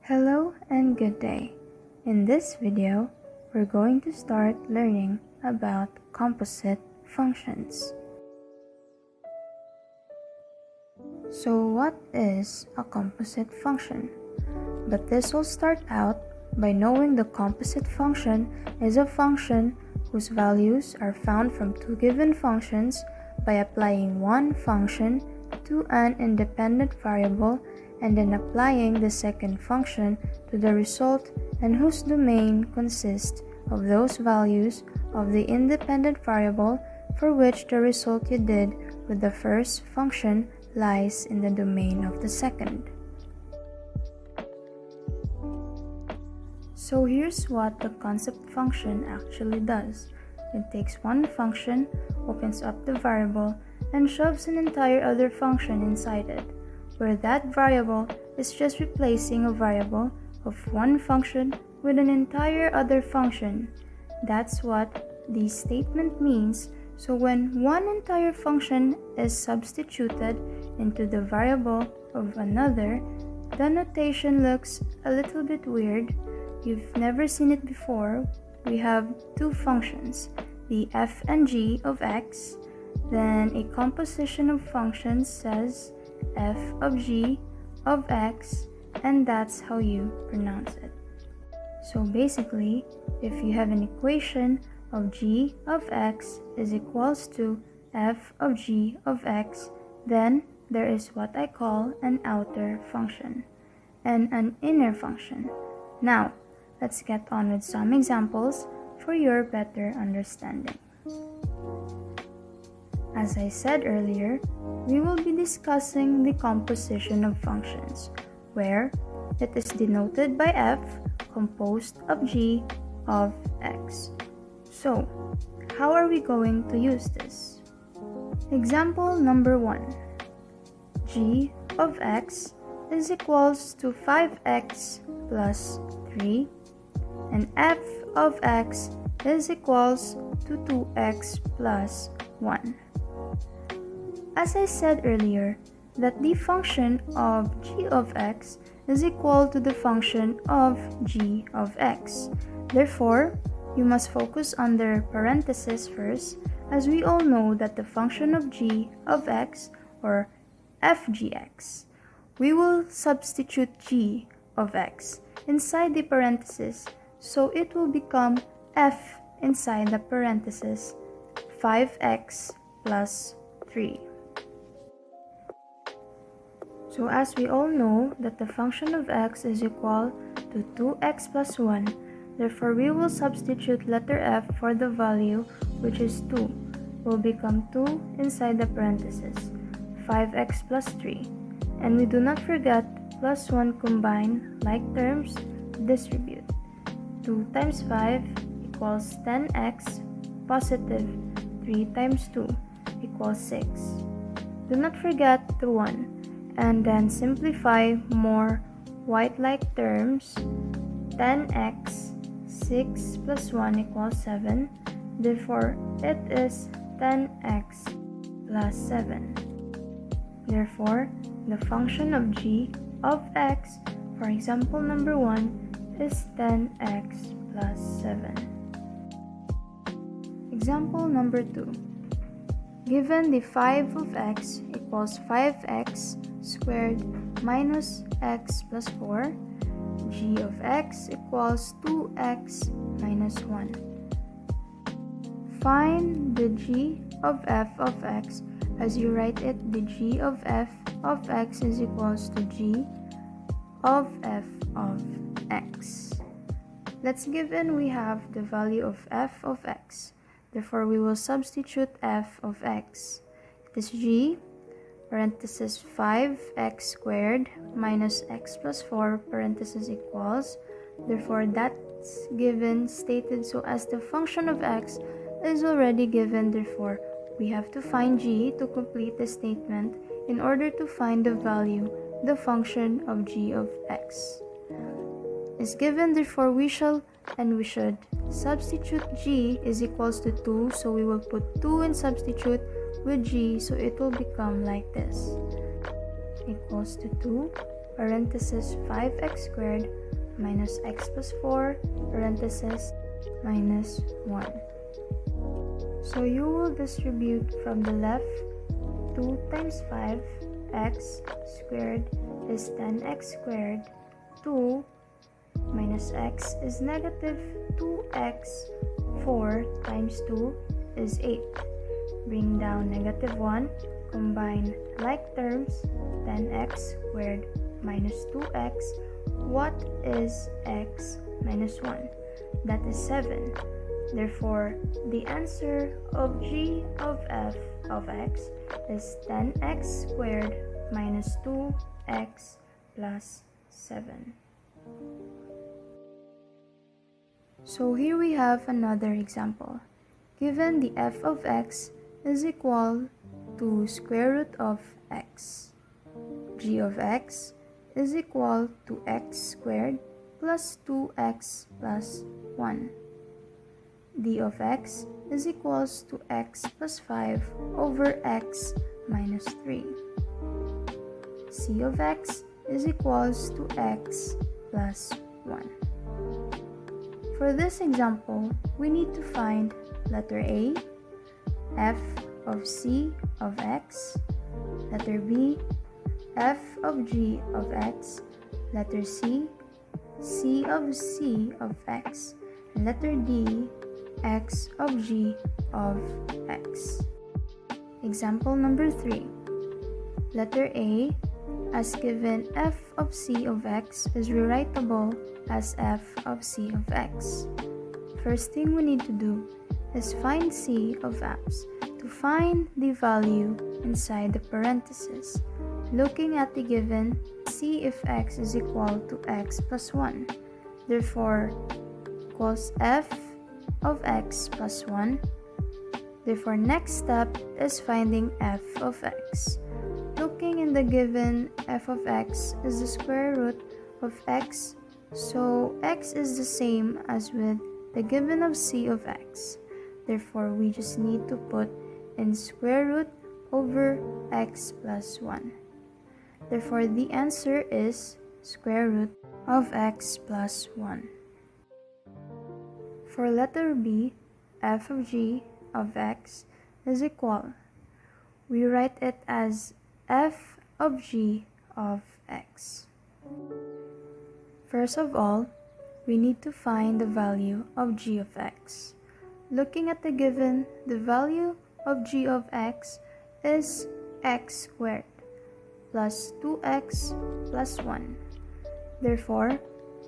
Hello and good day. In this video, we're going to start learning about composite functions. So what is a composite function? But this will start out by knowing the composite function is a function whose values are found from two given functions by applying one function to an independent variable and then applying the second function to the result, and whose domain consists of those values of the independent variable for which the result you did with the first function lies in the domain of the second. So here's what the concept function actually does. It takes one function, opens up the variable, and shoves an entire other function inside it, where that variable is just replacing a variable of one function with an entire other function. That's what the statement means. So when one entire function is substituted into the variable of another, the notation looks a little bit weird. You've never seen it before. We have two functions, the f and g of x. Then a composition of functions says f of g of x, and that's how you pronounce it. So basically, if you have an equation of g of x is equals to f of g of x, then there is what I call an outer function and an inner function. Now, let's get on with some examples for your better understanding. As I said earlier, we will be discussing the composition of functions, where it is denoted by f composed of g of x. So, how are we going to use this? Example number 1. G of x is equals to 5x plus 3, and f of x is equals to 2x plus 1. As I said earlier, that the function of g of x is equal to the function of g of x. Therefore, you must focus on their parentheses first, as we all know that the function of g of x, or fgx, we will substitute g of x inside the parentheses, so it will become f inside the parentheses 5x plus 3. So as we all know that the function of x is equal to 2x plus 1, therefore we will substitute letter f for the value, which is 2, will become 2 inside the parentheses 5x plus 3. And we do not forget plus 1 combine like terms distribute. 2 times 5 equals 10x positive 3 times 2 equals 6. Do not forget the 1. And then simplify more white-like terms. 10x, 6 plus 1 equals 7. Therefore, it is 10x plus 7. Therefore, the function of g of x, for example number 1, is 10x plus 7. Example number 2. Given the 5 of x equals 5x squared minus x plus 4, g of x equals 2x minus 1. Find the g of f of x. As you write it, the g of f of x is equals to g of f of x. Let's given we have the value of f of x. Therefore, we will substitute f of x. It is g, parenthesis 5x squared minus x plus 4, parenthesis equals. Therefore, that's given stated so as the function of x is already given. Therefore, we have to find g to complete the statement in order to find the value, the function of g of x is given. Therefore, we should substitute g is equals to 2, so we will put 2 and substitute with g, so it will become like this, equals to 2 parenthesis 5x squared minus x plus 4, parenthesis minus 1. So you will distribute from the left 2 times 5x squared is 10x squared. 2 minus x is negative 2x. 4 times 2 is 8. Bring down negative 1. Combine like terms. 10x squared minus 2x. What is x minus 1? That is 7. Therefore, the answer of g of f of x is 10x squared minus 2x plus 7. So here we have another example. Given the f of x is equal to square root of x, g of x is equal to x squared plus 2x plus 1. d of x is equals to x plus 5 over x minus 3. c of x is equals to x plus 1. For this example, we need to find letter A, f of c of x, letter B, f of g of x, letter C, c of c of x, and letter D, x of g of x. Example number 3. Letter A, as given f of c of x is rewritable as f of c of x. First thing we need to do is find c of x. To find the value inside the parenthesis, looking at the given, c if x is equal to x plus 1. Therefore, equals f of x plus 1. Therefore, next step is finding f of x. Looking in the given, f of x is the square root of x, so x is the same as with the given of c of x. Therefore, we just need to put in square root over x plus 1. Therefore, the answer is square root of x plus 1. For letter B, f of g of x is equal. We write it as f of g of x. First of all, we need to find the value of g of x. Looking at the given, the value of g of x is x squared plus 2x plus 1. Therefore,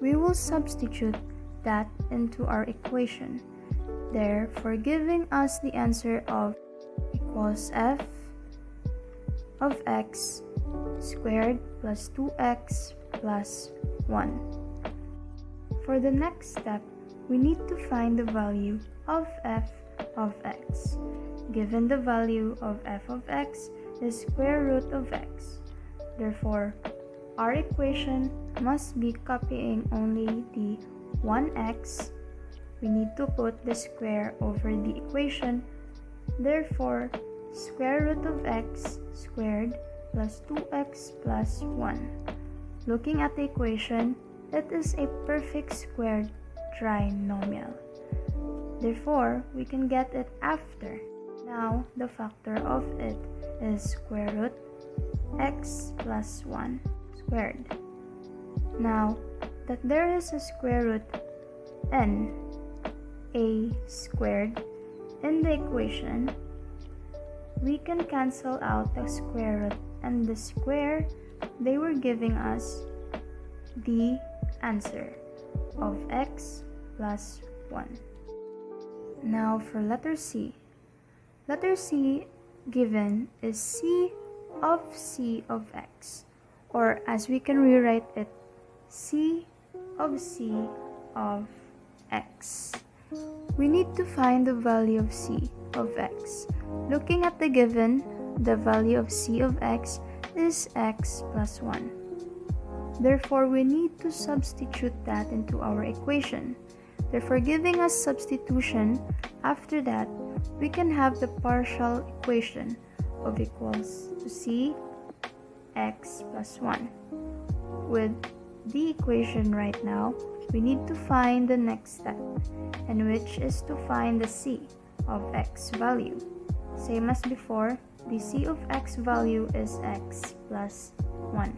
we will substitute that into our equation, therefore giving us the answer of equals f of x squared plus 2x plus 1. For the next step, we need to find the value of f of x. Given the value of f of x is square root of x. Therefore, our equation must be copying only the 1x. We need to put the square over the equation. Therefore, square root of x squared plus 2x plus 1. Looking at the equation, it is a perfect squared trinomial. Therefore, we can get it after. Now, the factor of it is square root x plus 1 squared. Now, that there is a square root n, a squared, in the equation, we can cancel out the square root and the square. They were giving us the answer of x plus 1. Now for letter C. Letter C given is c of x, or as we can rewrite it, c of x. We need to find the value of c of x. Looking at the given, the value of c of x is x plus 1. Therefore, we need to substitute that into our equation. Therefore, giving us substitution, after that, we can have the partial equation of equals to c x plus 1. with the equation right now, we need to find the next step, and which is to find the c of x value. Same as before, the c of x value is x plus 1.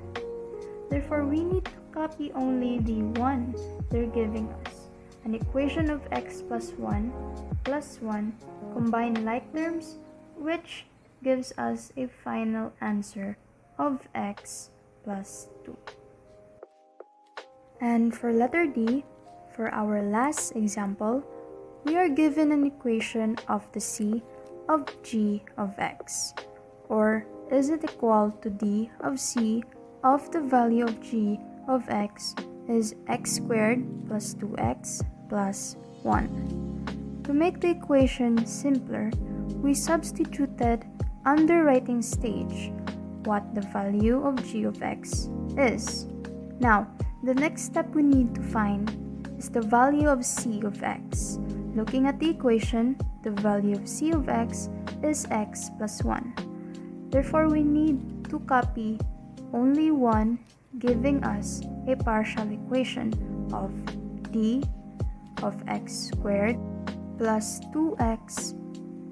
Therefore, we need to copy only the 1 they're giving us. An equation of x plus 1 combine like terms, which gives us a final answer of x plus 2. And for letter D, for our last example, we are given an equation of the c of g of x, or is it equal to d of c of the value of g of x is x squared plus 2x plus 1. To make the equation simpler, we substituted under writing stage what the value of g of x is. Now, the next step we need to find is the value of c of x. Looking at the equation, the value of c of x is x plus 1. Therefore, we need to copy only 1, giving us a partial equation of d of x squared plus 2x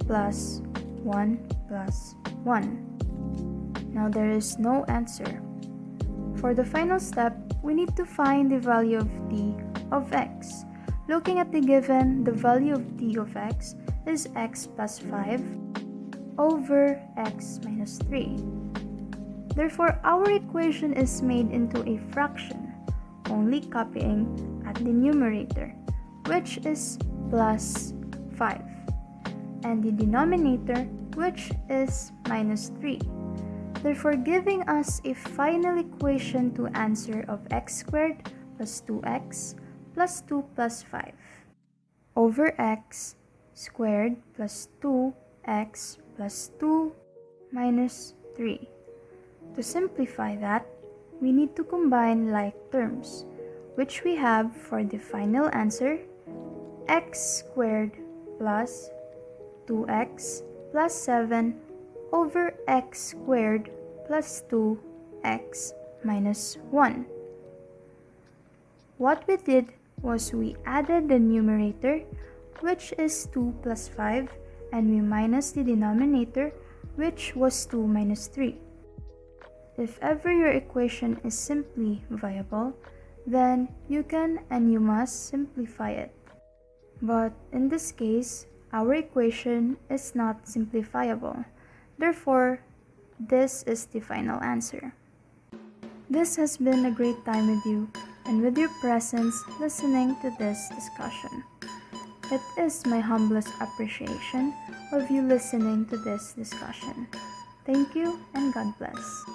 plus 1 plus 1. Now there is no answer. For the final step, we need to find the value of d of x. Looking at the given, the value of d of x is x plus 5 over x minus 3. Therefore, our equation is made into a fraction, only copying at the numerator, which is plus 5, and the denominator, which is minus 3. Therefore, giving us a final equation to answer of x squared plus 2x plus 2 plus 5 over x squared plus 2x plus 2 minus 3. To simplify that, we need to combine like terms, which we have for the final answer, x squared plus 2x plus 7 over x squared plus 2x minus 1. What we did was we added the numerator, which is 2 plus 5, and we minus the denominator, which was 2 minus 3. If ever your equation is simply viable, then you can and you must simplify it. But in this case, our equation is not simplifiable. Therefore, this is the final answer. This has been a great time with you and with your presence listening to this discussion. It is my humblest appreciation of you listening to this discussion. Thank you and God bless.